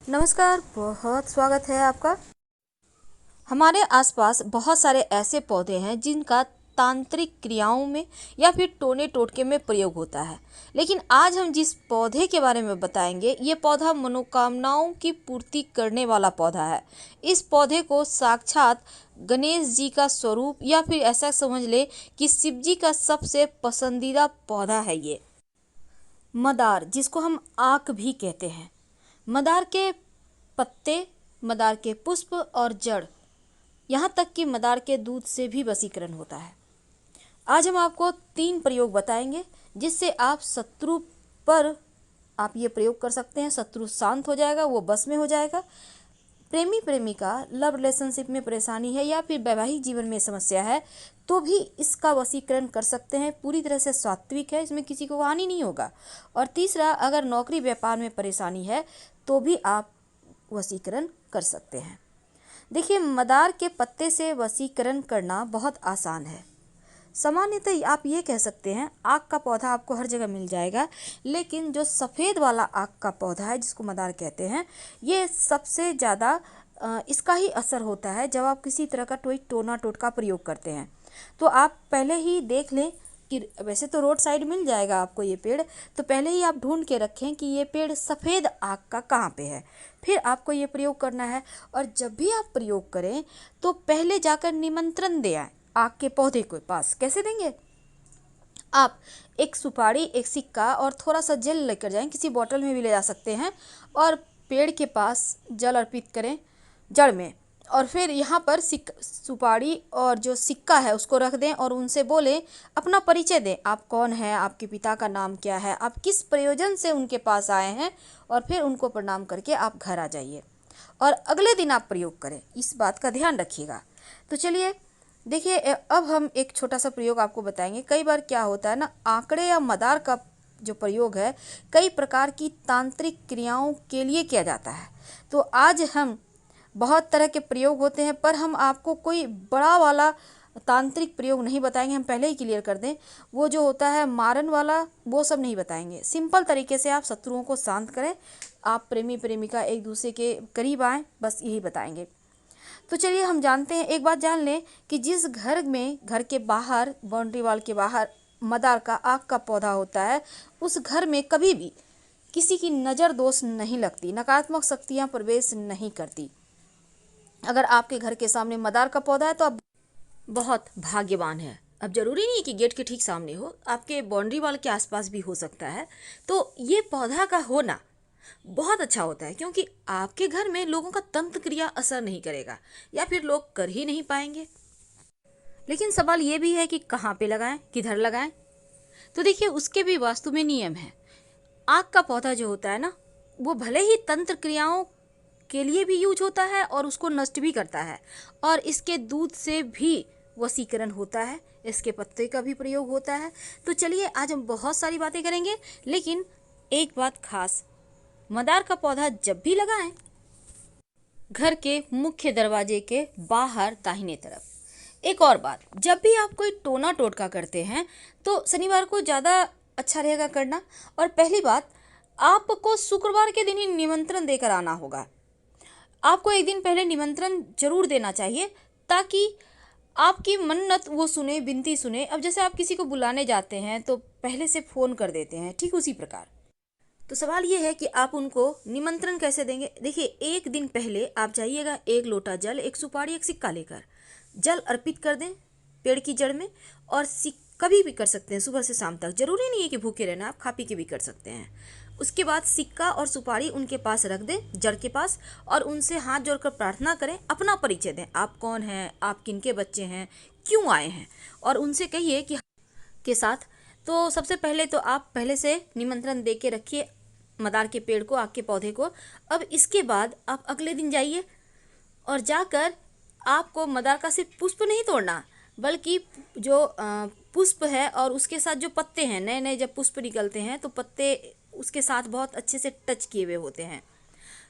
नमस्कार, बहुत स्वागत है आपका। हमारे आसपास बहुत सारे ऐसे पौधे हैं जिनका तांत्रिक क्रियाओं में या फिर टोने टोटके में प्रयोग होता है। लेकिन आज हम जिस पौधे के बारे में बताएंगे, ये पौधा मनोकामनाओं की पूर्ति करने वाला पौधा है। इस पौधे को साक्षात गणेश जी का स्वरूप या फिर ऐसा समझ ले कि शिव जी का सबसे पसंदीदा पौधा है ये मदार, जिसको हम आक भी कहते हैं। मदार के पत्ते, मदार के पुष्प और जड़, यहाँ तक कि मदार के दूध से भी वशीकरण होता है। आज हम आपको 3 प्रयोग बताएंगे जिससे आप शत्रु पर आप ये प्रयोग कर सकते हैं। शत्रु शांत हो जाएगा, वो बस में हो जाएगा। प्रेमी प्रेमिका लव रिलेशनशिप में परेशानी है या फिर वैवाहिक जीवन में समस्या है तो भी इसका वशीकरण कर सकते हैं। पूरी तरह से सात्विक है, इसमें किसी को हानि नहीं होगा। और तीसरा, अगर नौकरी व्यापार में परेशानी है तो भी आप वशीकरण कर सकते हैं। देखिए, मदार के पत्ते से वशीकरण करना बहुत आसान है। सामान्यतः आप ये कह सकते हैं आक का पौधा आपको हर जगह मिल जाएगा, लेकिन जो सफ़ेद वाला आक का पौधा है जिसको मदार कहते हैं, ये सबसे ज़्यादा इसका ही असर होता है जब आप किसी तरह का कोई टोना टोटका प्रयोग करते हैं। तो आप पहले ही देख लें कि वैसे तो रोड साइड मिल जाएगा आपको ये पेड़, तो पहले ही आप ढूंढ के रखें कि ये पेड़ सफ़ेद आक का कहाँ पे है, फिर आपको ये प्रयोग करना है। और जब भी आप प्रयोग करें तो पहले जाकर निमंत्रण दे आए आक के पौधे के पास। कैसे देंगे? आप एक सुपारी, एक सिक्का और थोड़ा सा जल लेकर जाएं, किसी बोतल में भी ले जा सकते हैं, और पेड़ के पास जल अर्पित करें जड़ में। और फिर यहाँ पर सुपारी और जो सिक्का है उसको रख दें और उनसे बोलें, अपना परिचय दें, आप कौन हैं, आपके पिता का नाम क्या है, आप किस प्रयोजन से उनके पास आए हैं, और फिर उनको प्रणाम करके आप घर आ जाइए। और अगले दिन आप प्रयोग करें, इस बात का ध्यान रखिएगा। तो चलिए देखिए, अब हम एक छोटा सा प्रयोग आपको बताएंगे। कई बार क्या होता है ना, आंकड़े या मदार का जो प्रयोग है कई प्रकार की तांत्रिक क्रियाओं के लिए किया जाता है। तो आज हम बहुत तरह के प्रयोग होते हैं, पर हम आपको कोई बड़ा वाला तांत्रिक प्रयोग नहीं बताएंगे। हम पहले ही क्लियर कर दें, वो जो होता है मारन वाला, वो सब नहीं बताएंगे। सिंपल तरीके से आप शत्रुओं को शांत करें, आप प्रेमी प्रेमिका एक दूसरे के करीब आएँ, बस यही बताएंगे। तो चलिए हम जानते हैं, एक बात जान लें कि जिस घर में, घर के बाहर, बाउंड्री वॉल के बाहर मदार का आक का पौधा होता है, उस घर में कभी भी किसी की नज़र दोष नहीं लगती, नकारात्मक शक्तियाँ प्रवेश नहीं करती। अगर आपके घर के सामने मदार का पौधा है तो आप बहुत भाग्यवान हैं। अब जरूरी नहीं है कि गेट के ठीक सामने हो, आपके बाउंड्री वॉल के आसपास भी हो सकता है। तो ये पौधा का होना बहुत अच्छा होता है, क्योंकि आपके घर में लोगों का तंत्र क्रिया असर नहीं करेगा या फिर लोग कर ही नहीं पाएंगे। लेकिन सवाल ये भी है कि कहाँ पे लगाएं, किधर लगाएं। तो देखिए, उसके भी वास्तु में नियम है। आग का पौधा जो होता है ना, वो भले ही तंत्र क्रियाओं के लिए भी यूज होता है और उसको नष्ट भी करता है, और इसके दूध से भी वशीकरण होता है, इसके पत्ते का भी प्रयोग होता है। तो चलिए, आज हम बहुत सारी बातें करेंगे, लेकिन एक बात खास, मदार का पौधा जब भी लगाएं, घर के मुख्य दरवाजे के बाहर दाहिने तरफ। एक और बात, जब भी आप कोई टोना टोटका करते हैं तो शनिवार को ज़्यादा अच्छा रहेगा करना। और पहली बात, आपको शुक्रवार के दिन ही निमंत्रण देकर आना होगा। आपको एक दिन पहले निमंत्रण जरूर देना चाहिए, ताकि आपकी मन्नत वो सुने, विनती सुने। अब जैसे आप किसी को बुलाने जाते हैं तो पहले से फ़ोन कर देते हैं, ठीक उसी प्रकार। तो सवाल ये है कि आप उनको निमंत्रण कैसे देंगे। देखिए, एक दिन पहले आप जाइएगा, एक लोटा जल, एक सुपारी, एक सिक्का लेकर जल अर्पित कर दें पेड़ की जड़ में। और कभी भी कर सकते हैं, सुबह से शाम तक, जरूरी नहीं है कि भूखे रहना, आप खा पी के भी कर सकते हैं। उसके बाद सिक्का और सुपारी उनके पास रख दें, जड़ के पास, और उनसे हाथ जोड़कर प्रार्थना करें, अपना परिचय दें, आप कौन हैं, आप किनके बच्चे हैं, क्यों आए हैं, और उनसे कहिए कि के साथ। तो सबसे पहले तो आप पहले से निमंत्रण दे के रखिए मदार के पेड़ को, आग के पौधे को। अब इसके बाद आप अगले दिन जाइए और जाकर आपको मदार का सिर्फ पुष्प नहीं तोड़ना, बल्कि जो पुष्प है और उसके साथ जो पत्ते हैं, नए नए जब पुष्प निकलते हैं तो पत्ते उसके साथ बहुत अच्छे से टच किए हुए होते हैं।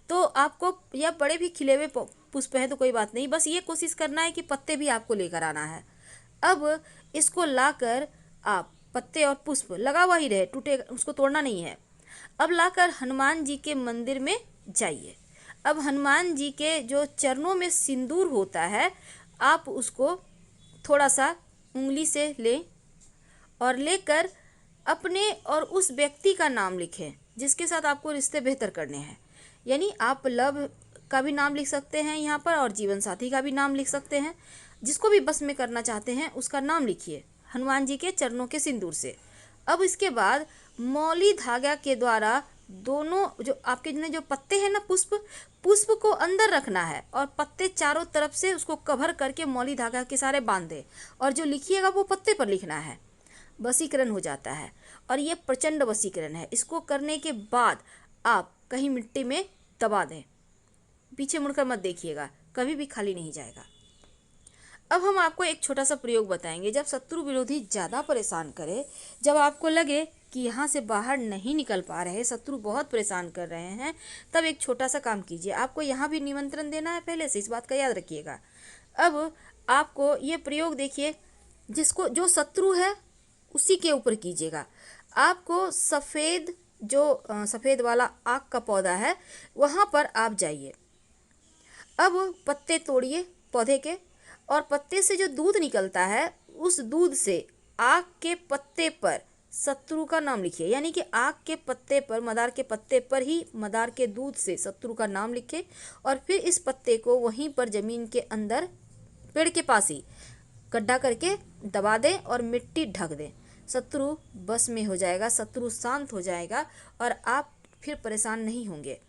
तो आपको, या बड़े भी खिले हुए पुष्प है तो कोई बात नहीं, बस ये कोशिश करना है कि पत्ते भी आपको लेकर आना है। अब इसको लाकर आप, पत्ते और पुष्प लगा हुआ ही रहे, टूटे, उसको तोड़ना नहीं है। अब लाकर हनुमान जी के मंदिर में जाइए अब हनुमान जी के जो चरणों में सिंदूर होता है, आप उसको थोड़ा सा उंगली से लें और लेकर अपने और उस व्यक्ति का नाम लिखें जिसके साथ आपको रिश्ते बेहतर करने हैं। यानी आप लव का भी नाम लिख सकते हैं यहाँ पर और जीवन साथी का भी नाम लिख सकते हैं। जिसको भी बस में करना चाहते हैं उसका नाम लिखिए हनुमान जी के चरणों के सिंदूर से। अब इसके बाद मौली धागा के द्वारा दोनों जो आपके जो पत्ते हैं ना, पुष्प को अंदर रखना है और पत्ते चारों तरफ से उसको कवर करके मौली धागा के सारे बांध दें और जो लिखिएगा वो पत्ते पर लिखना है। वशीकरण हो जाता है और ये प्रचंड वशीकरण है। इसको करने के बाद आप कहीं मिट्टी में दबा दें, पीछे मुड़कर मत देखिएगा, कभी भी खाली नहीं जाएगा। अब हम आपको एक छोटा सा प्रयोग बताएंगे। जब शत्रु विरोधी ज़्यादा परेशान करे, जब आपको लगे कि यहाँ से बाहर नहीं निकल पा रहे, शत्रु बहुत परेशान कर रहे हैं, तब एक छोटा सा काम कीजिए। आपको यहाँ भी निमंत्रण देना है पहले से, इस बात का याद रखिएगा। अब आपको ये प्रयोग देखिए, जो शत्रु है उसी के ऊपर कीजिएगा। आपको सफ़ेद वाला आक का पौधा है, वहाँ पर आप जाइए। अब पत्ते तोड़िए पौधे के और पत्ते से जो दूध निकलता है उस दूध से आक के पत्ते पर शत्रु का नाम लिखिए। यानी कि आक के पत्ते पर, मदार के पत्ते पर ही मदार के दूध से शत्रु का नाम लिखें और फिर इस पत्ते को वहीं पर ज़मीन के अंदर पेड़ के पास ही गड्ढा करके दबा दें और मिट्टी ढक दें। शत्रु बस में हो जाएगा, शत्रु शांत हो जाएगा और आप फिर परेशान नहीं होंगे।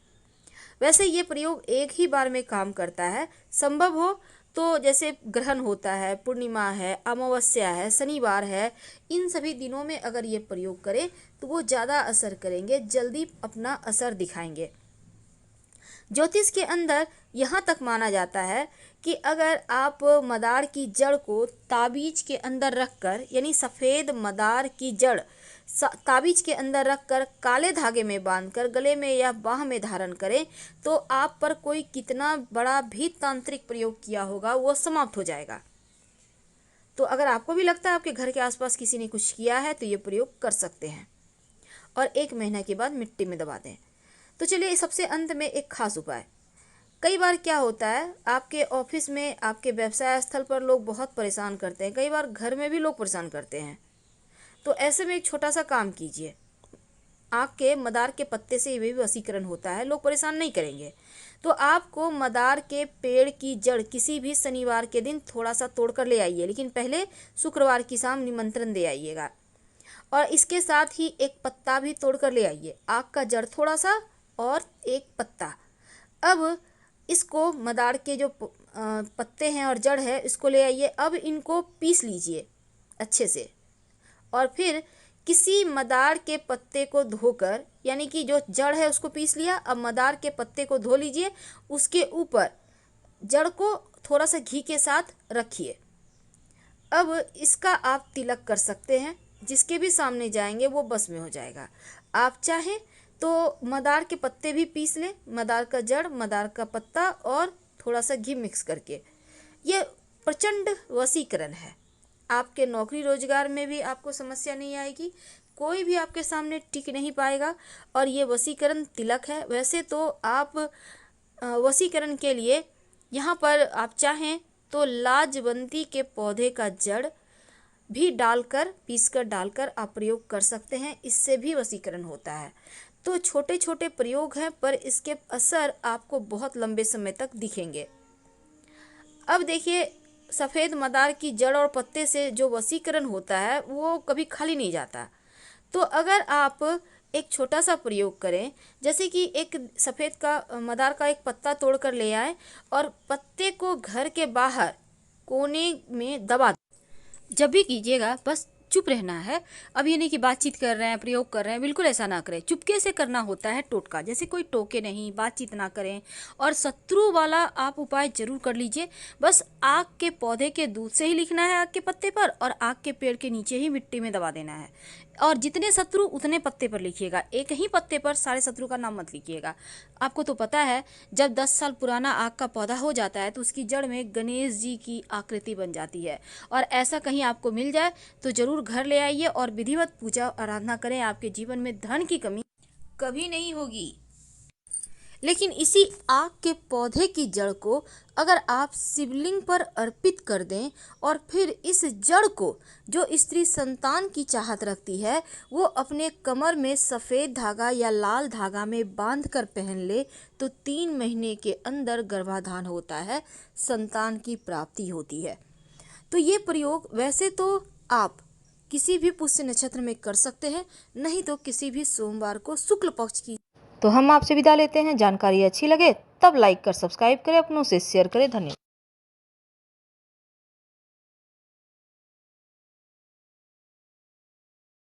वैसे ये प्रयोग एक ही बार में काम करता है। संभव हो तो जैसे ग्रहण होता है, पूर्णिमा है, अमावस्या है, शनिवार है, इन सभी दिनों में अगर ये प्रयोग करें तो वो ज़्यादा असर करेंगे, जल्दी अपना असर दिखाएंगे। ज्योतिष के अंदर यहाँ तक माना जाता है कि अगर आप मदार की जड़ को ताबीज के अंदर रखकर, यानी सफ़ेद मदार की जड़ ताबीज के अंदर रखकर काले धागे में बांधकर गले में या बाह में धारण करें तो आप पर कोई कितना बड़ा भी तांत्रिक प्रयोग किया होगा वो समाप्त हो जाएगा। तो अगर आपको भी लगता है आपके घर के आसपास किसी ने कुछ किया है तो ये प्रयोग कर सकते हैं और 1 महीना के बाद मिट्टी में दबा दें। तो चलिए सबसे अंत में एक खास उपाय। कई बार क्या होता है, आपके ऑफिस में, आपके व्यवसाय स्थल पर लोग बहुत परेशान करते हैं, कई बार घर में भी लोग परेशान करते हैं। तो ऐसे में एक छोटा सा काम कीजिए। आक के मदार के पत्ते से भी वशीकरण होता है, लोग परेशान नहीं करेंगे। तो आपको मदार के पेड़ की जड़ किसी भी शनिवार के दिन थोड़ा सा तोड़कर ले आइए, लेकिन पहले शुक्रवार की शाम निमंत्रण दे आइएगा। और इसके साथ ही एक पत्ता भी तोड़कर ले आइए, आक का जड़ थोड़ा सा और एक पत्ता। अब इसको मदार के जो पत्ते हैं और जड़ है इसको ले आइए। अब इनको पीस लीजिए अच्छे से और फिर किसी मदार के पत्ते को धोकर, यानी कि जो जड़ है उसको पीस लिया, अब मदार के पत्ते को धो लीजिए, उसके ऊपर जड़ को थोड़ा सा घी के साथ रखिए। अब इसका आप तिलक कर सकते हैं, जिसके भी सामने जाएंगे वो बस में हो जाएगा। आप चाहें तो मदार के पत्ते भी पीस लें, मदार का जड़, मदार का पत्ता और थोड़ा सा घी मिक्स करके। ये प्रचंड वशीकरण है। आपके नौकरी रोजगार में भी आपको समस्या नहीं आएगी, कोई भी आपके सामने टिक नहीं पाएगा और ये वशीकरण तिलक है। वैसे तो आप वशीकरण के लिए यहाँ पर आप चाहें तो लाजवंती के पौधे का जड़ भी डालकर, पीसकर डालकर आप प्रयोग कर सकते हैं, इससे भी वशीकरण होता है। तो छोटे छोटे प्रयोग हैं पर इसके असर आपको बहुत लंबे समय तक दिखेंगे। अब देखिए, सफ़ेद मदार की जड़ और पत्ते से जो वशीकरण होता है वो कभी खाली नहीं जाता। तो अगर आप एक छोटा सा प्रयोग करें, जैसे कि एक सफ़ेद का मदार का एक पत्ता तोड़कर ले आए और पत्ते को घर के बाहर कोने में दबा, जब भी कीजिएगा बस चुप रहना है। अब ये नहीं कि बातचीत कर रहे हैं, प्रयोग कर रहे हैं, बिल्कुल ऐसा ना करें। चुपके से करना होता है टोटका, जैसे कोई टोके नहीं, बातचीत ना करें। और शत्रु वाला आप उपाय जरूर कर लीजिए। बस आक के पौधे के दूध से ही लिखना है आक के पत्ते पर और आक के पेड़ के नीचे ही मिट्टी में दबा देना है। और जितने शत्रु उतने पत्ते पर लिखिएगा, एक ही पत्ते पर सारे शत्रु का नाम मत लिखिएगा। आपको तो पता है जब 10 साल पुराना आक का पौधा हो जाता है तो उसकी जड़ में गणेश जी की आकृति बन जाती है। और ऐसा कहीं आपको मिल जाए तो जरूर घर ले आइए और विधिवत पूजा आराधना करें। आपके जीवन में धन की कमी कभी नहीं होगी। लेकिन इसी आक के पौधे की जड़ को अगर आप शिवलिंग पर अर्पित कर दें और फिर इस जड़ को जो स्त्री संतान की चाहत रखती है वो अपने कमर में सफ़ेद धागा या लाल धागा में बांध कर पहन ले तो 3 महीने के अंदर गर्भाधान होता है, संतान की प्राप्ति होती है। तो ये प्रयोग वैसे तो आप किसी भी पुष्य नक्षत्र में कर सकते हैं, नहीं तो किसी भी सोमवार को शुक्ल पक्ष की। तो हम आपसे विदा लेते हैं। जानकारी अच्छी लगे तब लाइक कर सब्सक्राइब करें, अपनों से शेयर करें। धन्यवाद।